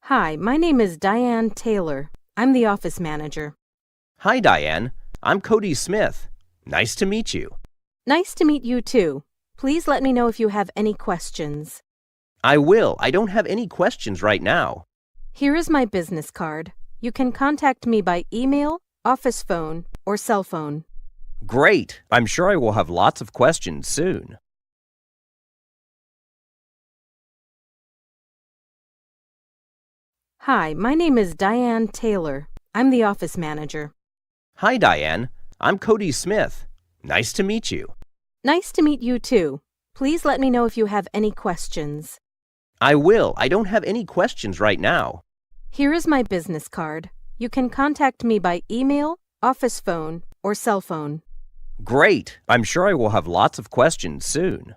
Hi, my name is Diane Taylor. I'm the office manager. Hi, Diane. I'm Cody Smith. Nice to meet you. Nice to meet you too. Please let me know if you have any questions. I will. I don't have any questions right now. Here is my business card. You can contact me by email, office phone, or cell phone. Great. I'm sure I will have lots of questions soon. Hi, my name is Diane Taylor. I'm the office manager. Hi, Diane. I'm Cody Smith. Nice to meet you. Nice to meet you too. Please let me know if you have any questions. I will. I don't have any questions right now. Here is my business card. You can contact me by email, office phone, or cell phone. Great. I'm sure I will have lots of questions soon.